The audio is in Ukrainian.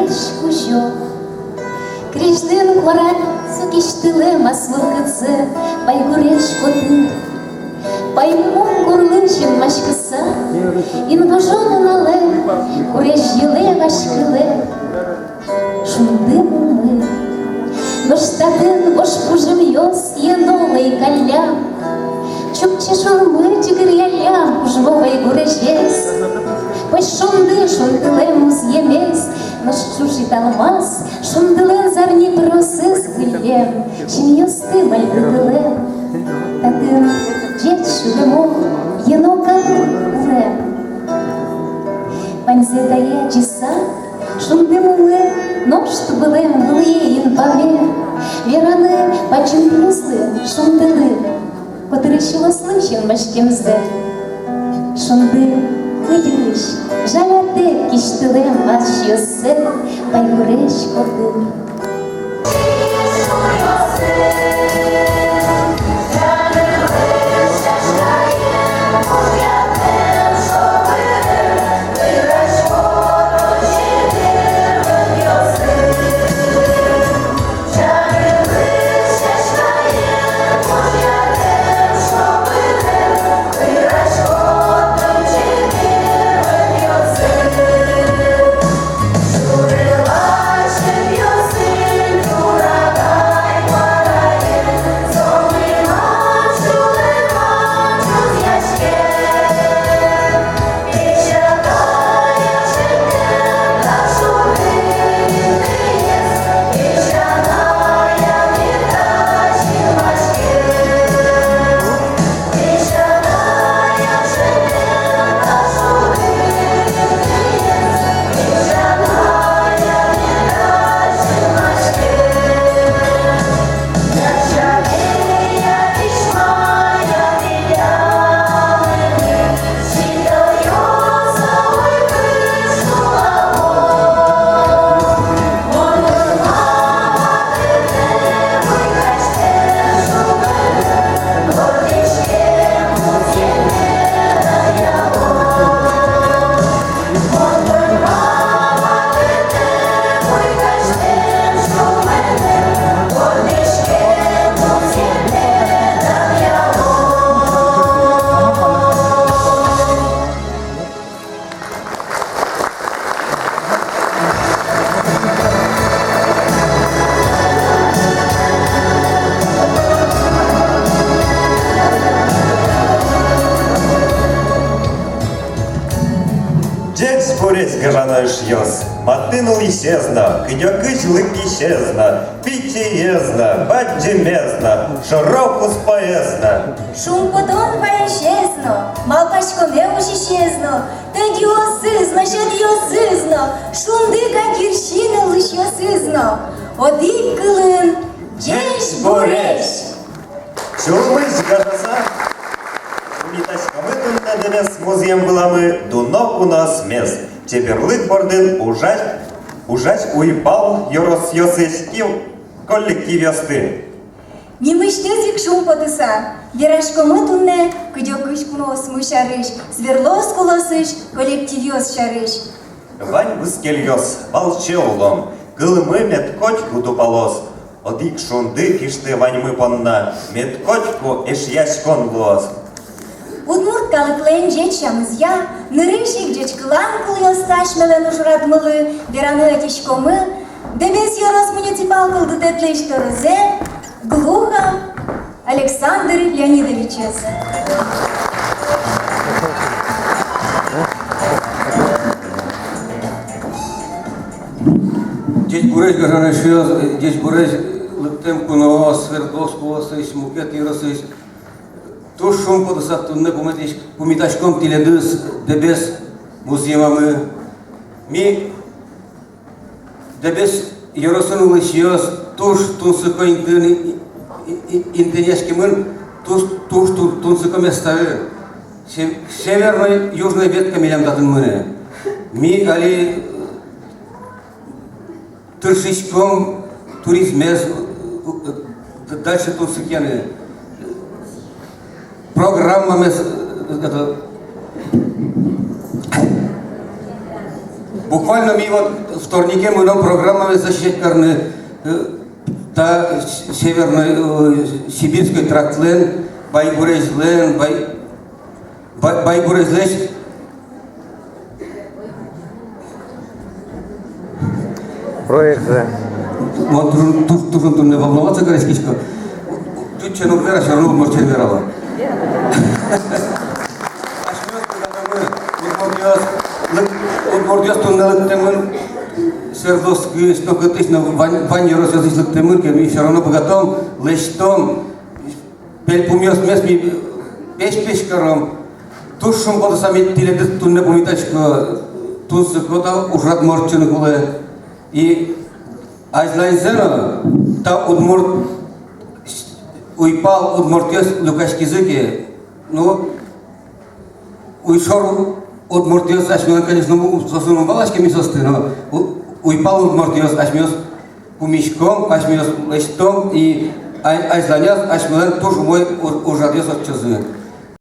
гуреш кужо. Крижден кварацу киштилема слухаце, пай гуреш котир. Паймон курличин машкаса, інгожону нале, гуреш єле вашкиле. Шундиму ми, но штатин вош пужем йос єнолей калям. Чукче шурми чигирялям, ужвовай гурешес. Пось шунди шундилему з'ємесь, наш чужий талмаз, шундилен зарні проси з хвилем, чим йости мальбителем. Та тим дєчу демо єнока урем. Паньзе дає часа, шундиму ми, нож тубилем глиєїн паме. Вірани бачим післи, шундили, котрищило сличин важким зде. Шунди виділиш, жаляте кіштилем ваш йосе, пай гуреш котир. Борись гажанаешь йос, матынул исчезна, кидякыч лык исчезна, питиезна, баджимезна, широкус поезна. Шум потом поисчезно, малпачко меуш исчезно, та діосизно, ще діосизно, шум дика кірщини лиш йосизно. Один килин, дєш бореш. Чулмыш гажаса, митачкамы тунна демес музеем быламы, дунок у нас мес. Чеберлык бордын ужать уйпал йорос йосышкив коллектив йосты. Німиштезік шум потиса, вірашкоми тунне, кидьокиш кунос мишариш, зверлос колосиш, колектив йос шариш. Вань гускель йос, балчеулом, кылымы меткочку дупалос. Одик шунды кишты ваньмы понна, меткочку эш яшкон глос. Удмурт калыклен жечамыз я, нырышик жечкылан кыл йосташ мелен ужратмылы, вераны атишкомы, дебес йорос муниципал кылды тетлеш торызе, Глуха Александр Леонидовичес. Десь буреш гажанашиоз, десь буреш лыптем куноос, свердлос кулосыш, мукет иросыш. Туш шум подысат тунне пумиташком тиледыс дебес музеемамы. Ми дебес йоросын улышиоз, туш тунсыко интенешкимын, туш тунсыко местары. Северной, южной ветка милямдатын мыны. Ми али тыршичком туризмез дальше тунсыкены. Программами буквально буквально ми вот вторнике мы нам программами защищать карны та северный сибирский трактлен, Байгурезлен, Байгурезлеш. Проекция. Вот тут не волноваться, Грецкичка. Тут че нуклера, все равно может черверала. Удмуртиос туннелы темын, Свердловский, столько тысяч, ванне развязывать темын, и все равно богатом, лештом, пельпумиос месми, пешкаром, тушшум кода сами теледы тунне помитачка, тунсы кода ужрат морчины куле. И айзлайзена, та удмурт, уйпал удмуртиос лукашки языки, ну, уйшор удмуртиос ашмион, конечно, сосуном балашками состы, но уйпал удмуртиос ашмиос пумишком, ашмиос лештом, и айзлайняс ашмион тоже мой ужрадиос от чазы.